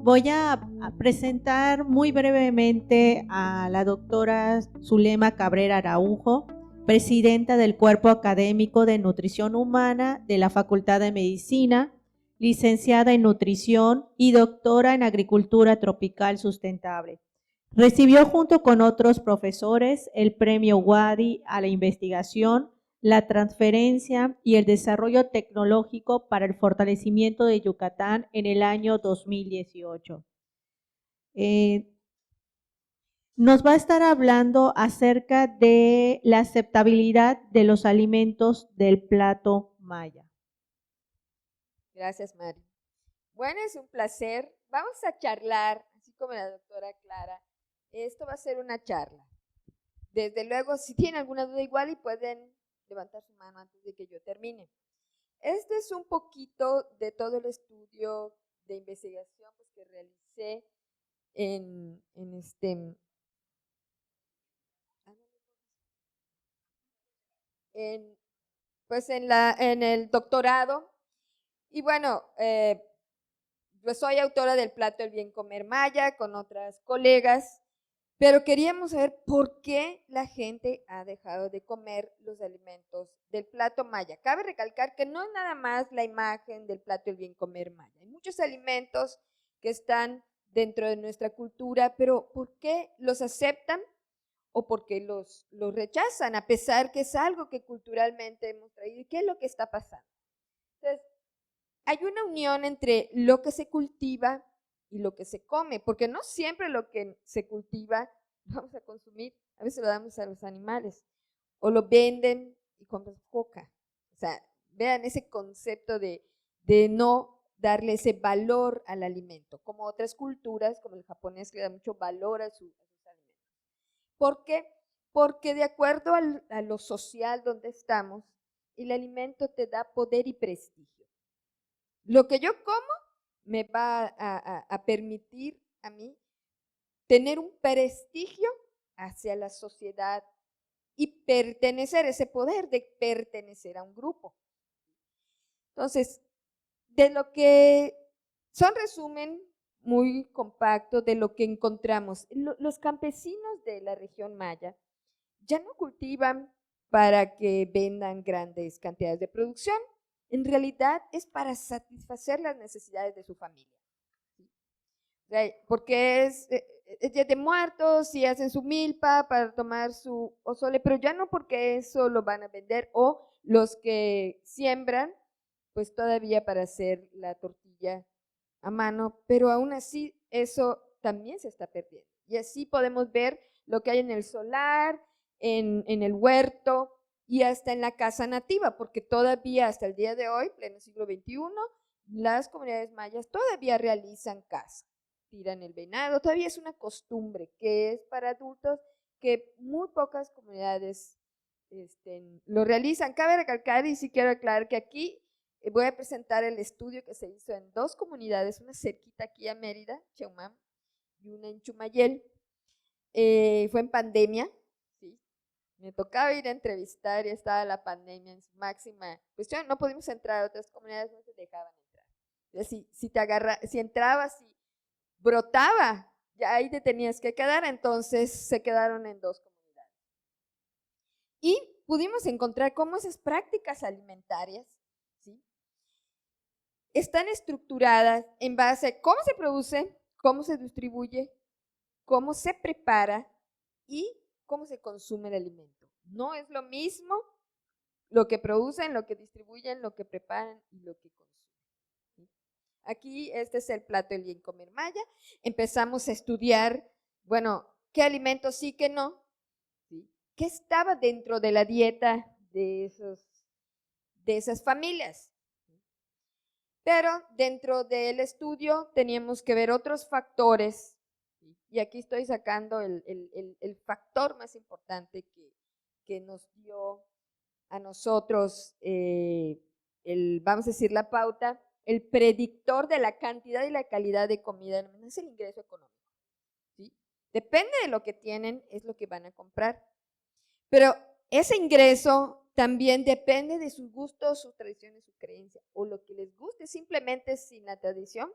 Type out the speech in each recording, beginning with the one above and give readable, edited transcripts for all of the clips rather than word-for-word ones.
Voy a presentar muy brevemente a la doctora Zulema Cabrera Araujo, presidenta del Cuerpo Académico de Nutrición Humana de la Facultad de Medicina, licenciada en Nutrición y doctora en Agricultura Tropical Sustentable. Recibió junto con otros profesores el Premio Wadi a la investigación, la transferencia y el desarrollo tecnológico para el fortalecimiento de Yucatán en el año 2018. Nos va a estar hablando acerca de la aceptabilidad de los alimentos del plato maya. Gracias, Mari. Bueno, es un placer. Vamos a charlar, así como la doctora Clara. Esto va a ser una charla. Desde luego, si tienen alguna duda igual y pueden levantar su mano antes de que yo termine. Este es un poquito de todo el estudio de investigación pues, que realicé en el doctorado. Y bueno, yo soy autora del plato El Bien Comer Maya con otras colegas, pero queríamos saber por qué la gente ha dejado de comer los alimentos del plato maya. Cabe recalcar que no es nada más la imagen del plato El Bien Comer Maya. Hay muchos alimentos que están dentro de nuestra cultura, pero ¿por qué los aceptan o por qué los rechazan? A pesar que es algo que culturalmente hemos traído. ¿Y qué es lo que está pasando? Entonces, hay una unión entre lo que se cultiva y lo que se come, porque no siempre lo que se cultiva lo vamos a consumir, a veces lo damos a los animales, o lo venden y compras coca. O sea, vean ese concepto de no darle ese valor al alimento, como otras culturas, como el japonés, que le da mucho valor a sus alimentos. ¿Por qué? Porque de acuerdo a lo social donde estamos, el alimento te da poder y prestigio. Lo que yo como me va a permitir a mí tener un prestigio hacia la sociedad y pertenecer, ese poder de pertenecer a un grupo. Entonces, de lo que son resumen muy compacto de lo que encontramos. Los campesinos de la región maya ya no cultivan para que vendan grandes cantidades de producción. En realidad es para satisfacer las necesidades de su familia. Porque es Día de Muertos y hacen su milpa para tomar su pozole, pero ya no porque eso lo van a vender, o los que siembran, pues todavía para hacer la tortilla a mano, pero aún así eso también se está perdiendo. Y así podemos ver lo que hay en el solar, en el huerto y hasta en la casa nativa, porque todavía hasta el día de hoy, pleno siglo XXI, las comunidades mayas todavía realizan caza, tiran el venado, todavía es una costumbre que es para adultos que muy pocas comunidades lo realizan. Cabe recalcar y sí quiero aclarar que aquí voy a presentar el estudio que se hizo en dos comunidades, una cerquita aquí a Mérida, Cheumam, y una en Chumayel. Fue en pandemia, ¿sí? Me tocaba ir a entrevistar y estaba la pandemia en su máxima cuestión. No pudimos entrar, otras comunidades no se dejaban entrar. Entonces, si entrabas y brotaba, ya ahí te tenías que quedar, entonces se quedaron en dos comunidades. Y pudimos encontrar cómo esas prácticas alimentarias, ¿sí?, están estructuradas en base a cómo se produce, cómo se distribuye, cómo se prepara y cómo se consume el alimento. No es lo mismo lo que producen, lo que distribuyen, lo que preparan y lo que consumen. Aquí este es el plato del Bien Comer Maya. Empezamos a estudiar, bueno, qué alimentos sí, qué no, ¿sí?, qué estaba dentro de la dieta de esas familias. Pero dentro del estudio teníamos que ver otros factores, y aquí estoy sacando el factor más importante que nos dio a nosotros, vamos a decir, la pauta, el predictor de la cantidad y la calidad de comida, es el ingreso económico, ¿sí? Depende de lo que tienen, es lo que van a comprar. Pero ese ingreso también depende de sus gustos, sus tradiciones, su creencia, o lo que les guste simplemente sin la tradición,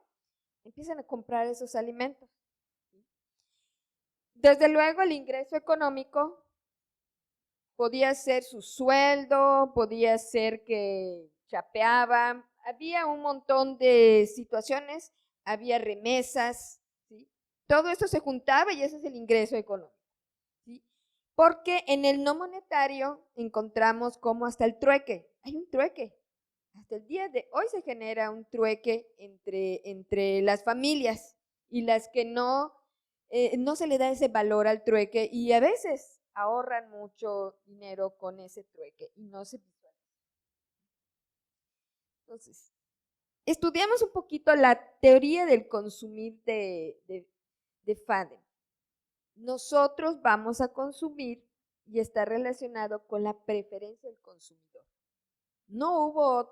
empiezan a comprar esos alimentos. Desde luego el ingreso económico podía ser su sueldo, podía ser que chapeaban, había un montón de situaciones, había remesas, ¿sí? Todo esto se juntaba y ese es el ingreso económico, ¿sí? Porque en el no monetario encontramos como hasta el trueque, hay un trueque. Hasta el día de hoy se genera un trueque entre las familias y las que no se le da ese valor al trueque y a veces ahorran mucho dinero con ese trueque y no se visualiza. Entonces, estudiamos un poquito la teoría del consumir de Faden. Nosotros vamos a consumir y está relacionado con la preferencia del consumidor. No hubo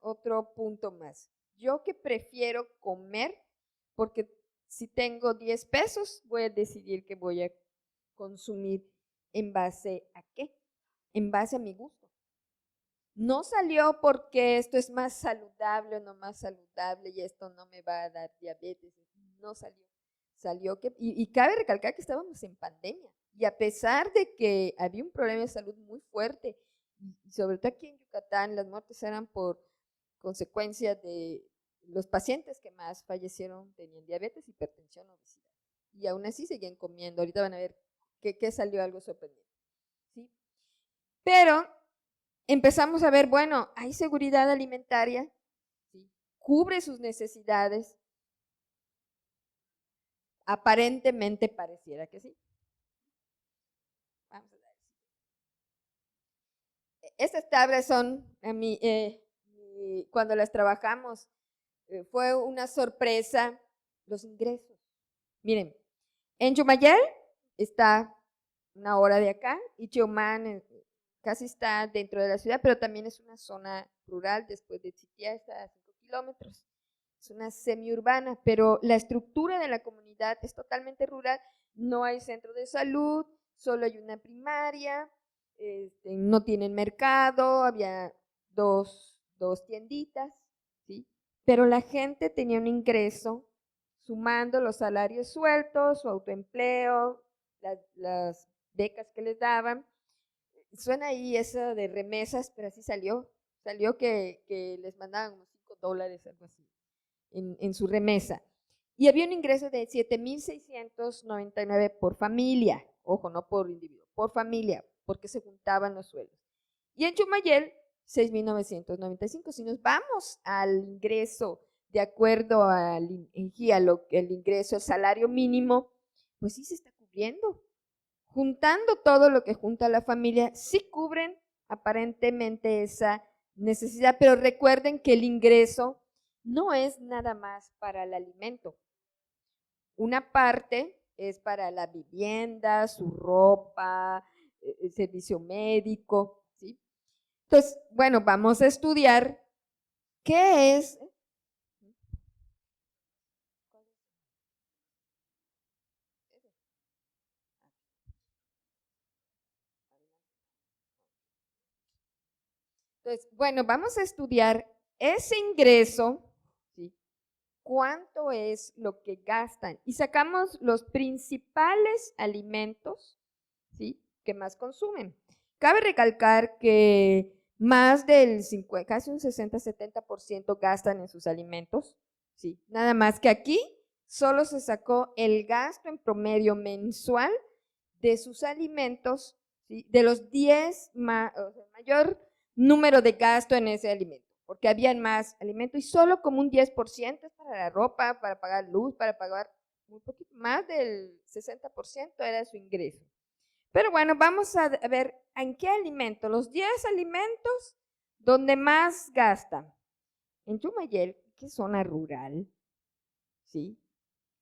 otro punto más. Yo que prefiero comer, porque si tengo 10 pesos, voy a decidir que voy a consumir en base a qué, en base a mi gusto. No salió porque esto es más saludable o no más saludable y esto no me va a dar diabetes. No salió. Salió que, y cabe recalcar que estábamos en pandemia y a pesar de que había un problema de salud muy fuerte, y sobre todo aquí en Yucatán, las muertes eran por consecuencia de los pacientes que más fallecieron tenían diabetes, hipertensión, obesidad. Y aún así seguían comiendo. Ahorita van a ver que salió algo sorprendente. ¿Sí? Pero empezamos a ver, bueno, hay seguridad alimentaria, ¿sí? Cubre sus necesidades. Aparentemente pareciera que sí. Vamos a ver. Estas tablas son, cuando las trabajamos, fue una sorpresa los ingresos. Miren, en Chumayel está una hora de acá y Chiomán casi está dentro de la ciudad, pero también es una zona rural, después de Chitiá está a 5 kilómetros. Es una semiurbana, pero la estructura de la comunidad es totalmente rural, no hay centro de salud, solo hay una primaria, no tienen mercado, había dos tienditas, ¿sí? Pero la gente tenía un ingreso sumando los salarios sueltos, su autoempleo, las becas que les daban. Suena ahí eso de remesas, pero así salió. Salió que les mandaban unos $5, algo así, en su remesa. Y había un ingreso de 7,699 por familia. Ojo, no por individuo, por familia, porque se juntaban los sueldos. Y en Chumayel, 6,995. Si nos vamos al ingreso, de acuerdo al el ingreso, el salario mínimo, pues sí se está cubriendo. Juntando todo lo que junta la familia, sí cubren aparentemente esa necesidad, pero recuerden que el ingreso no es nada más para el alimento. Una parte es para la vivienda, su ropa, el servicio médico, ¿sí? Entonces, bueno, vamos a estudiar qué es. Entonces, bueno, vamos a estudiar ese ingreso, ¿sí? ¿Cuánto es lo que gastan? Y sacamos los principales alimentos, ¿sí?, que más consumen. Cabe recalcar que más del 50, casi un 60-70% gastan en sus alimentos, ¿sí? Nada más que aquí solo se sacó el gasto en promedio mensual de sus alimentos, ¿sí?, de los 10 mayor número de gasto en ese alimento, porque habían más alimentos y solo como un 10% es para la ropa, para pagar luz, para pagar un poquito más del 60% era su ingreso. Pero bueno, vamos a ver en qué alimento, los 10 alimentos donde más gastan. En Chumayel, que es zona rural, ¿sí?,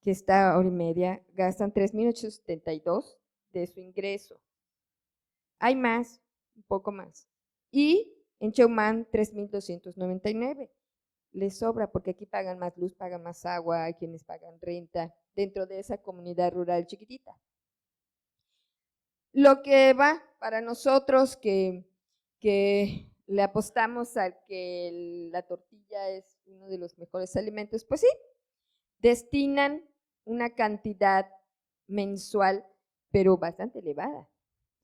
que está a hora y media, gastan 3,872 de su ingreso. Hay más, un poco más. Y en Cheumán, 3,299. Les sobra porque aquí pagan más luz, pagan más agua, hay quienes pagan renta dentro de esa comunidad rural chiquitita. Lo que va para nosotros que le apostamos a que la tortilla es uno de los mejores alimentos, pues sí, destinan una cantidad mensual, pero bastante elevada,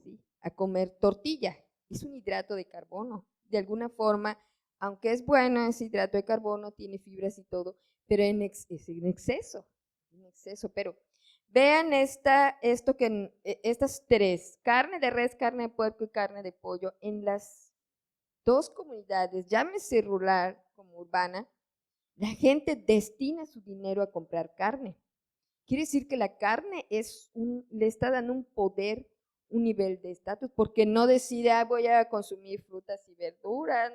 ¿sí?, a comer tortilla. Es un hidrato de carbono. De alguna forma, aunque es bueno ese hidrato de carbono, tiene fibras y todo, pero es en exceso, pero vean estas tres, carne de res, carne de puerco y carne de pollo, en las dos comunidades, llámese rural como urbana, la gente destina su dinero a comprar carne. Quiere decir que la carne le está dando un poder, un nivel de estatus, porque no decide, voy a consumir frutas y verduras,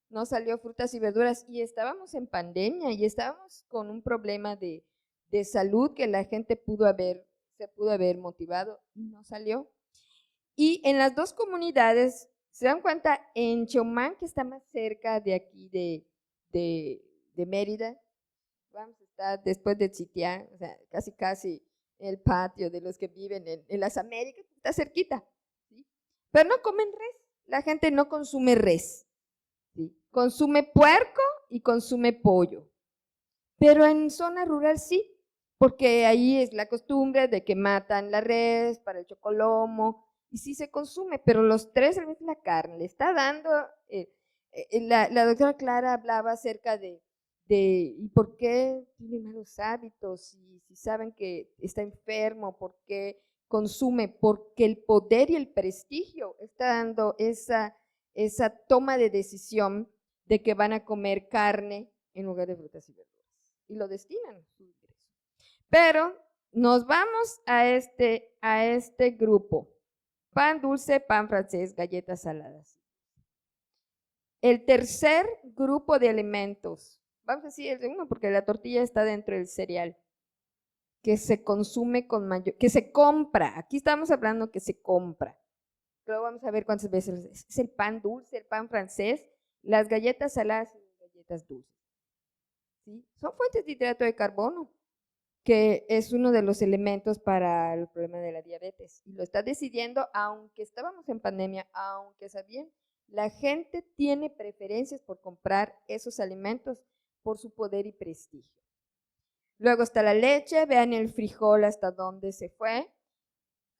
no salió frutas y verduras, y estábamos en pandemia y estábamos con un problema de salud que la gente se pudo haber motivado y no salió. Y en las dos comunidades, se dan cuenta, en Cheomán, que está más cerca de aquí de Mérida, vamos a estar después de Chitián, o sea, casi el patio de los que viven en las Américas, está cerquita, ¿sí? Pero no comen res, la gente no consume res, ¿sí? Consume puerco y consume pollo, pero en zona rural sí, porque ahí es la costumbre de que matan la res para el chocolomo, y sí se consume, pero los tres es la carne, le está dando, la doctora Clara hablaba acerca de ¿y por qué tiene malos hábitos? Y si saben que está enfermo, ¿por qué consume? Porque el poder y el prestigio está dando esa toma de decisión de que van a comer carne en lugar de frutas y verduras. Y lo destinan a su ingreso. Pero nos vamos a este grupo. Pan dulce, pan francés, galletas saladas. El tercer grupo de alimentos, vamos a decir el segundo porque la tortilla está dentro del cereal, que se consume con mayor, que se compra, aquí estamos hablando que se compra. Luego vamos a ver cuántas veces es el pan dulce, el pan francés, las galletas saladas y las galletas dulces. ¿Sí? Son fuentes de hidrato de carbono, que es uno de los elementos para el problema de la diabetes. Y lo está decidiendo, aunque estábamos en pandemia, aunque sabían, la gente tiene preferencias por comprar esos alimentos por su poder y prestigio. Luego está la leche, vean el frijol hasta dónde se fue,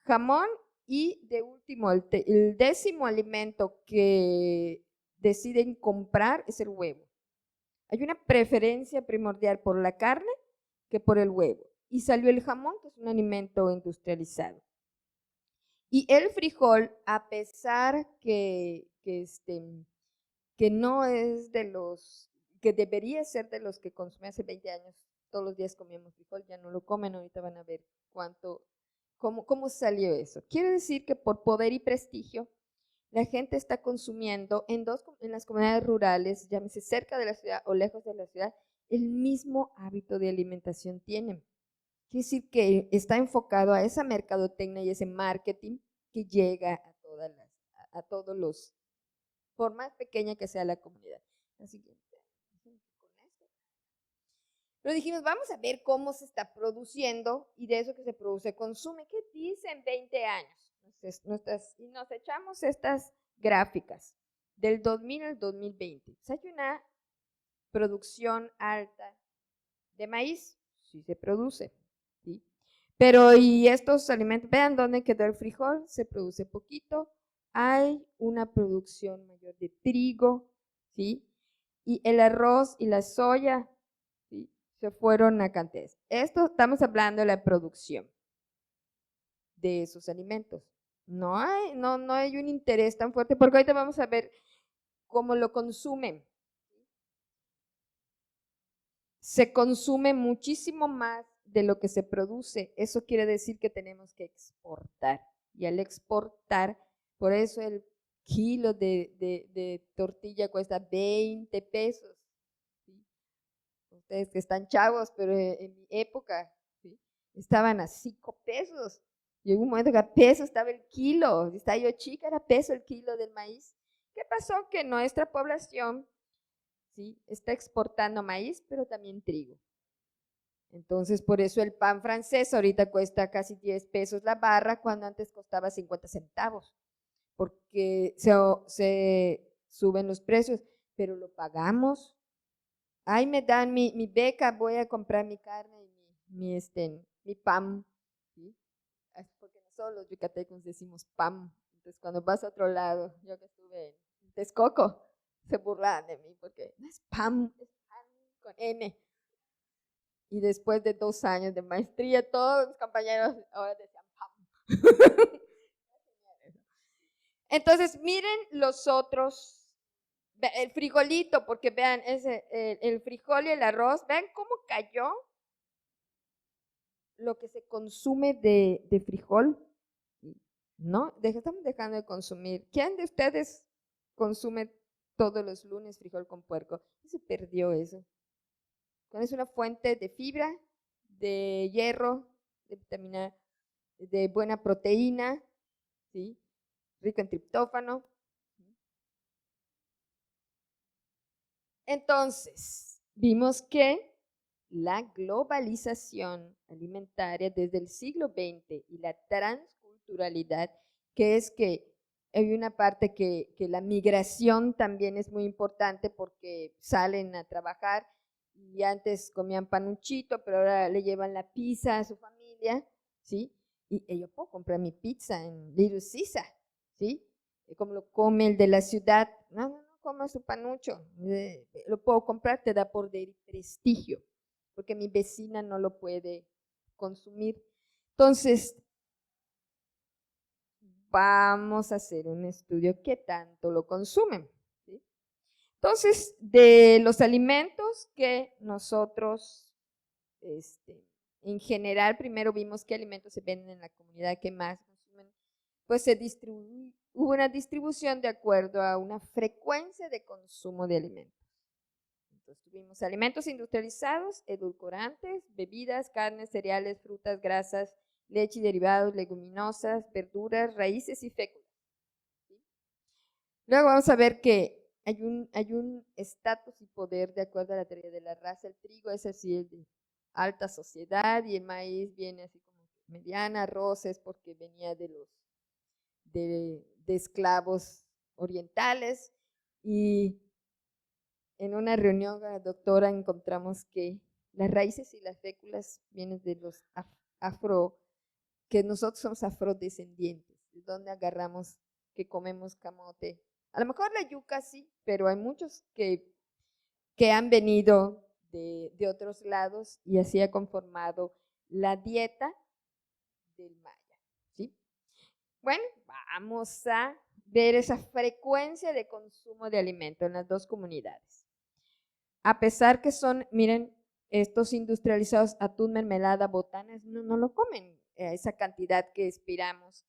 jamón y de último, el 10º alimento que deciden comprar es el huevo. Hay una preferencia primordial por la carne que por el huevo. Y salió el jamón, que es un alimento industrializado. Y el frijol, a pesar que no es de los, que debería ser de los que consumí hace 20 años, todos los días comíamos frijol, ya no lo comen, ahorita van a ver cómo salió eso. Quiere decir que por poder y prestigio, la gente está consumiendo en las comunidades rurales, llámese cerca de la ciudad o lejos de la ciudad, el mismo hábito de alimentación tienen. Quiere decir que está enfocado a esa mercadotecnia y ese marketing que llega a todos los, por más pequeña que sea la comunidad. Así que, pero dijimos, vamos a ver cómo se está produciendo y de eso que se produce, consume. ¿Qué dicen 20 años? Y nos echamos estas gráficas del 2000 al 2020. Pues hay una producción alta de maíz, sí se produce, ¿sí? Pero y estos alimentos, vean dónde quedó el frijol, se produce poquito, hay una producción mayor de trigo, ¿sí? Y el arroz y la soya, ¿sí?, se fueron a cantidades. Esto estamos hablando de la producción de esos alimentos. No hay un interés tan fuerte, porque ahorita vamos a ver cómo lo consumen. Se consume muchísimo más de lo que se produce. Eso quiere decir que tenemos que exportar. Y al exportar, por eso el kilo de tortilla cuesta 20 pesos. ¿Sí? Ustedes que están chavos, pero en mi época, ¿sí?, estaban a 5 pesos. Llegó un momento que a peso estaba el kilo. Estaba yo chica, era peso el kilo del maíz. ¿Qué pasó? Que nuestra población, ¿sí?, está exportando maíz, pero también trigo. Entonces, por eso el pan francés ahorita cuesta casi 10 pesos la barra, cuando antes costaba 50 centavos, porque se suben los precios, pero lo pagamos ahí me dan mi beca, voy a comprar mi carne y mi pan, ¿sí? Porque nosotros los yucatecos decimos pan. Entonces cuando vas a otro lado, yo que estuve en Texcoco, se burlan de mí porque no es pan, es pan con N. Y después de 2 años de maestría, todos mis compañeros ahora decían pan. Entonces, miren los otros, el frijolito, porque vean, el frijol y el arroz, vean cómo cayó lo que se consume de frijol, ¿no? Estamos dejando de consumir. ¿Quién de ustedes consume todos los lunes frijol con puerco? Se perdió eso. Es una fuente de fibra, de hierro, de vitamina, de buena proteína, ¿sí? Rico en triptófano. Entonces, vimos que la globalización alimentaria desde el siglo XX y la transculturalidad, que es que hay una parte que la migración también es muy importante porque salen a trabajar y antes comían panuchito, pero ahora le llevan la pizza a su familia, ¿sí? Y yo puedo comprar mi pizza en Little Caesar, ¿sí? Como lo come el de la ciudad, no coma su panucho, lo puedo comprar, te da por prestigio, porque mi vecina no lo puede consumir. Entonces, vamos a hacer un estudio qué tanto lo consumen, ¿sí? Entonces, de los alimentos que nosotros, en general, primero vimos qué alimentos se venden en la comunidad que más consumen, pues hubo una distribución de acuerdo a una frecuencia de consumo de alimentos. Entonces tuvimos alimentos industrializados, edulcorantes, bebidas, carnes, cereales, frutas, grasas, leche y derivados, leguminosas, verduras, raíces y féculas. ¿Sí? Luego vamos a ver que hay un estatus y poder de acuerdo a la teoría de la raza. El trigo es así, el de alta sociedad, y el maíz viene así como mediana, arroces porque venía de esclavos orientales, y en una reunión con la doctora encontramos que las raíces y las féculas vienen de los que nosotros somos afrodescendientes, de donde agarramos que comemos camote. A lo mejor la yuca sí, pero hay muchos que han venido de otros lados y así ha conformado la dieta del maya, ¿sí? Bueno, vamos a ver esa frecuencia de consumo de alimento en las dos comunidades. A pesar que son, miren, estos industrializados, atún, mermelada, botanas, no lo comen a esa cantidad que esperamos.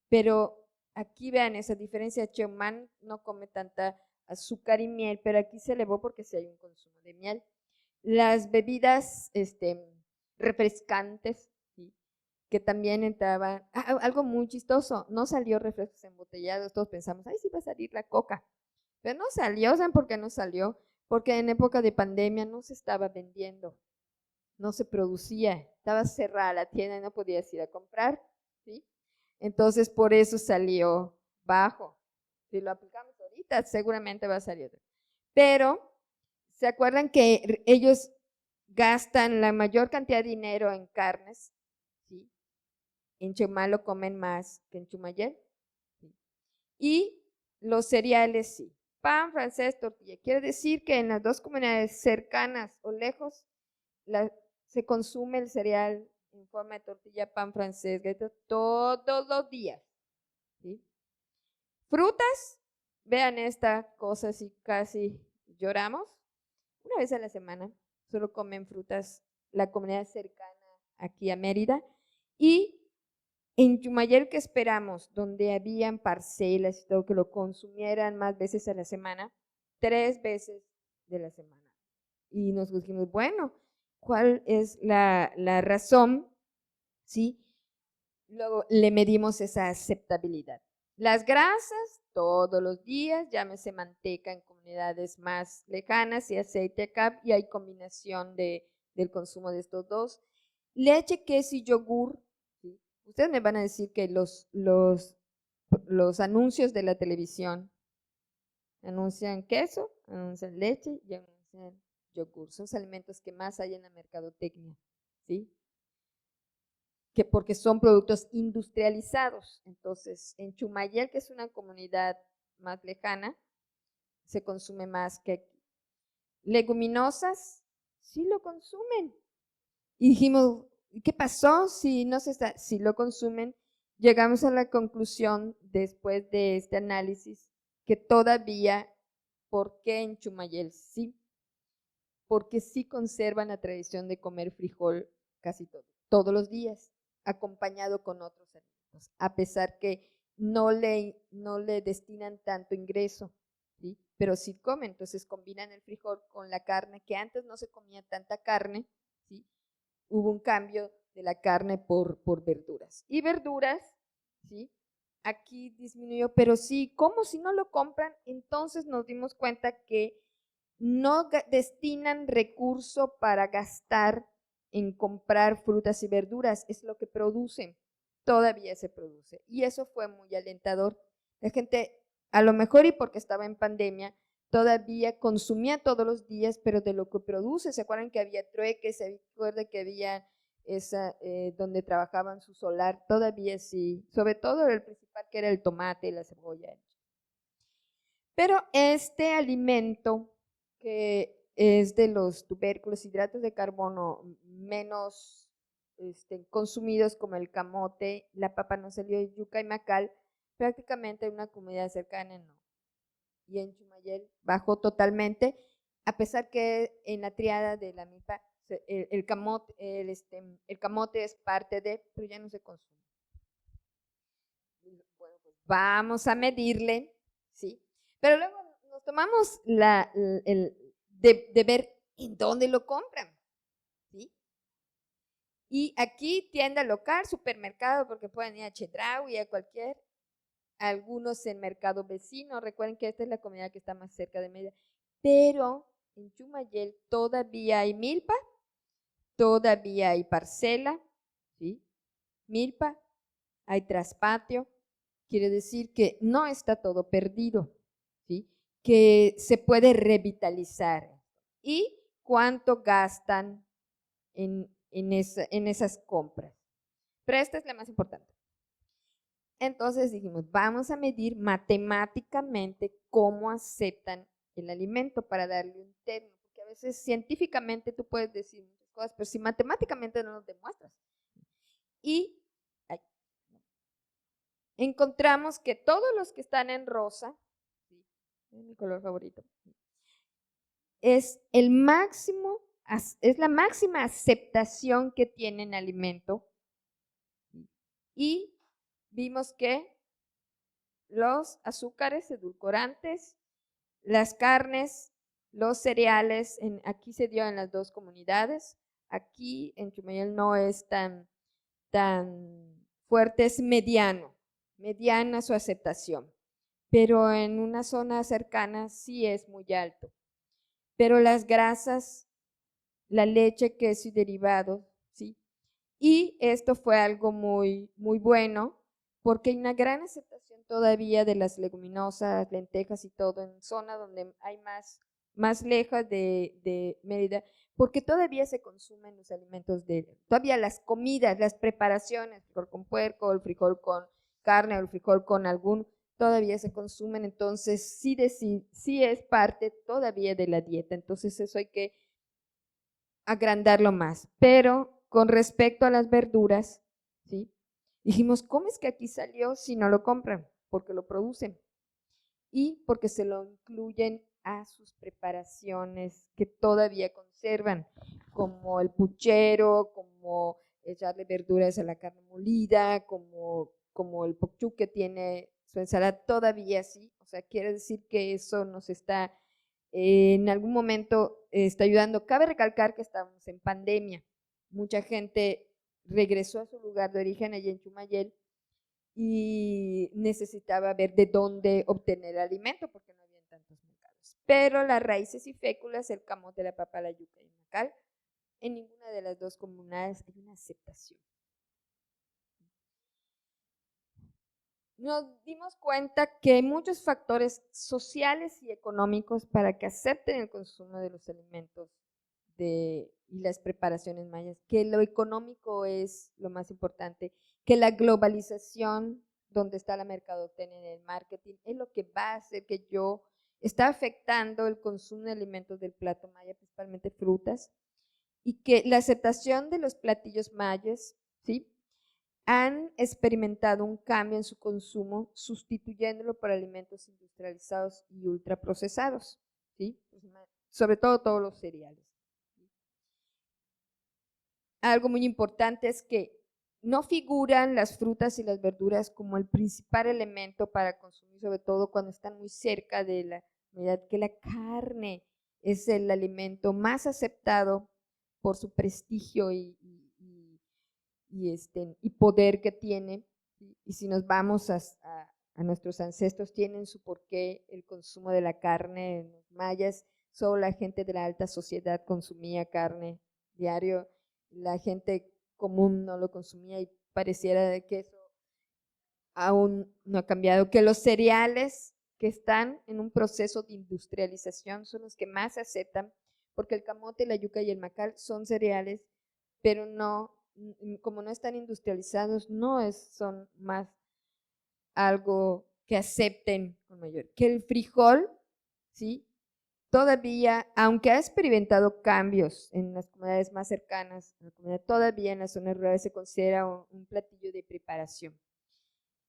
Pero aquí vean esa diferencia, Cheomán no come tanta azúcar y miel, pero aquí se elevó porque sí hay un consumo de miel. Las bebidas refrescantes, ¿sí? Que también entraban, algo muy chistoso, no salió refrescos embotellados, todos pensamos, ay, sí va a salir la coca, pero no salió. ¿Saben por qué no salió? Porque en época de pandemia no se estaba vendiendo, no se producía, estaba cerrada la tienda y no podías ir a comprar, ¿sí? Entonces por eso salió bajo. Si lo aplicamos ahorita, seguramente va a salir. Pero, ¿se acuerdan que ellos gastan la mayor cantidad de dinero en carnes? ¿Sí? En Chetumal lo comen más que en Chumayel. ¿Sí? Y los cereales sí. Pan francés, tortilla. Quiere decir que en las dos comunidades cercanas o lejos se consume el cereal en forma de tortilla, pan francés, galletas, todos los días. ¿Sí? Frutas, vean esta cosa si casi lloramos. Una vez a la semana solo comen frutas la comunidad cercana aquí a Mérida. Y en Chumayel, que esperamos, donde habían parcelas y todo, que lo consumieran más veces a la semana, 3 veces de la semana. Y nos dijimos, bueno, ¿cuál es la razón? ¿Sí? Luego le medimos esa aceptabilidad. Las grasas, todos los días, llámese manteca en comunidades más lejanas y aceite acá, y hay combinación del consumo de estos dos. Leche, queso y yogur. ¿Sí? Ustedes me van a decir que los anuncios de la televisión anuncian queso, anuncian leche y anuncian hacen yogur. Son los alimentos que más hay en la mercadotecnia, ¿sí? Que porque son productos industrializados. Entonces, en Chumayel, que es una comunidad más lejana, se consume más que aquí. Leguminosas, sí lo consumen. Y dijimos, ¿qué pasó si no se está, si lo consumen? Llegamos a la conclusión, después de este análisis, que todavía, ¿por qué en Chumayel sí? Porque sí conservan la tradición de comer frijol casi todos los días, acompañado con otros alimentos, a pesar que no le destinan tanto ingreso, ¿sí? Pero sí comen, entonces combinan el frijol con la carne, que antes no se comía tanta carne, ¿sí? Hubo un cambio de la carne por verduras. Y verduras, ¿sí? Aquí disminuyó, pero sí, ¿cómo si no lo compran? Entonces nos dimos cuenta que no destinan recurso para gastar en comprar frutas y verduras, es lo que producen, todavía se produce. Y eso fue muy alentador. La gente, a lo mejor y porque estaba en pandemia, todavía consumía todos los días, pero de lo que produce, ¿se acuerdan que había trueques? ¿Se acuerdan que había donde trabajaban su solar? Todavía sí, sobre todo el principal que era el tomate y la cebolla. Pero este alimento, que es de los tubérculos, hidratos de carbono menos consumidos, como el camote, la papa no salió, yuca y macal, prácticamente en una comunidad cercana no. Y en Chumayel bajó totalmente, a pesar que en la triada de la milpa el camote es parte de, pero ya no se consume. Bueno, pues vamos a medirle, ¿sí? Pero luego nos tomamos de ver en dónde lo compran, ¿sí? Y aquí tienda local, supermercado, porque pueden ir a Chedraui, a cualquier, algunos en mercado vecino. Recuerden que esta es la comunidad que está más cerca de Mérida, pero en Chumayel todavía hay milpa, todavía hay parcela, ¿sí? Milpa, hay traspatio, quiere decir que no está todo perdido, ¿sí? Que se puede revitalizar. ¿Y cuánto gastan en esas compras? Pero esta es la más importante. Entonces dijimos, vamos a medir matemáticamente cómo aceptan el alimento para darle un término, porque a veces científicamente tú puedes decir muchas cosas, pero si matemáticamente no lo demuestras. Y encontramos que todos los que están en rosa, ¿sí? Es mi color favorito, es el máximo, es la máxima aceptación que tienen alimento. Y vimos que los azúcares, edulcorantes, las carnes, los cereales, aquí se dio en las dos comunidades, aquí en Chumayel no es tan fuerte, es mediana su aceptación, pero en una zona cercana sí es muy alto. Pero las grasas, la leche, queso y derivados, ¿sí? Y esto fue algo muy, muy bueno, porque hay una gran aceptación todavía de las leguminosas, lentejas y todo en zona donde hay más lejos de Mérida, porque todavía se consumen los alimentos todavía las comidas, las preparaciones, el frijol con puerco, el frijol con carne, o el frijol con todavía se consumen, entonces sí es parte todavía de la dieta, entonces eso hay que agrandarlo más. Pero con respecto a las verduras, ¿sí? Dijimos, ¿cómo es que aquí salió si no lo compran? Porque lo producen y porque se lo incluyen a sus preparaciones que todavía conservan, como el puchero, como echarle verduras a la carne molida, como el pokchuk que tiene su ensalada, todavía sí. O sea, quiere decir que eso nos está en algún momento está ayudando. Cabe recalcar que estamos en pandemia. Mucha gente regresó a su lugar de origen allá en Chumayel y necesitaba ver de dónde obtener alimento porque no había tantos mercados. Pero las raíces y féculas, el camote, la papa, la yuca y el macal, en ninguna de las dos comunidades hay una aceptación. nos dimos cuenta que hay muchos factores sociales y económicos para que acepten el consumo de los alimentos y las preparaciones mayas, que lo económico es lo más importante, que la globalización, donde está la mercadotecnia en el marketing, es lo que va a hacer que está afectando el consumo de alimentos del plato maya, principalmente frutas, y que la aceptación de los platillos mayas, ¿sí?, han experimentado un cambio en su consumo, sustituyéndolo por alimentos industrializados y ultraprocesados, ¿sí?, sobre todo todos los cereales. Algo muy importante es que no figuran las frutas y las verduras como el principal elemento para consumir, sobre todo cuando están muy cerca de la comunidad, que la carne es el alimento más aceptado por su prestigio y poder que tiene. Y si nos vamos a nuestros ancestros, tienen su porqué el consumo de la carne. En los mayas, solo la gente de la alta sociedad consumía carne diario, la gente común no lo consumía, y pareciera de que eso aún no ha cambiado, que los cereales que están en un proceso de industrialización son los que más se aceptan, porque el camote, la yuca y el macal son cereales, pero no, como no están industrializados, son más algo que acepten con mayor. Que el frijol, ¿sí?, todavía, aunque ha experimentado cambios en las comunidades más cercanas a la comunidad, todavía en las zonas rurales se considera un platillo de preparación.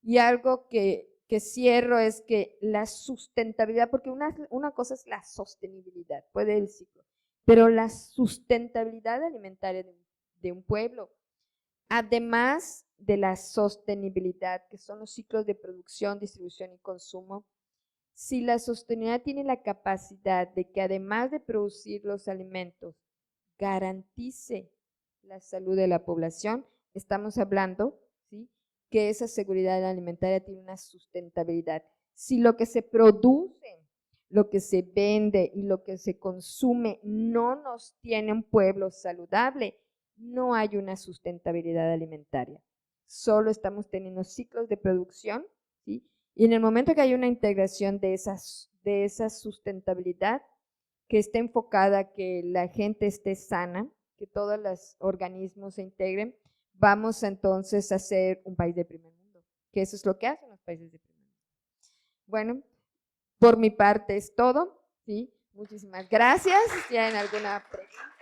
Y algo que cierro es que la sustentabilidad, porque una cosa es la sostenibilidad, puede el ciclo, pero la sustentabilidad alimentaria de un pueblo, además de la sostenibilidad, que son los ciclos de producción, distribución y consumo, si la sostenibilidad tiene la capacidad de que además de producir los alimentos, garantice la salud de la población, estamos hablando, ¿sí?, que esa seguridad alimentaria tiene una sustentabilidad. Si lo que se produce, lo que se vende y lo que se consume no nos tiene un pueblo saludable, no hay una sustentabilidad alimentaria. Solo estamos teniendo ciclos de producción, ¿sí?, y en el momento que hay una integración de esa sustentabilidad, que esté enfocada a que la gente esté sana, que todos los organismos se integren, vamos entonces a ser un país de primer mundo, que eso es lo que hacen los países de primer mundo. Bueno, por mi parte es todo, ¿sí? Muchísimas gracias. Si tienen alguna pregunta.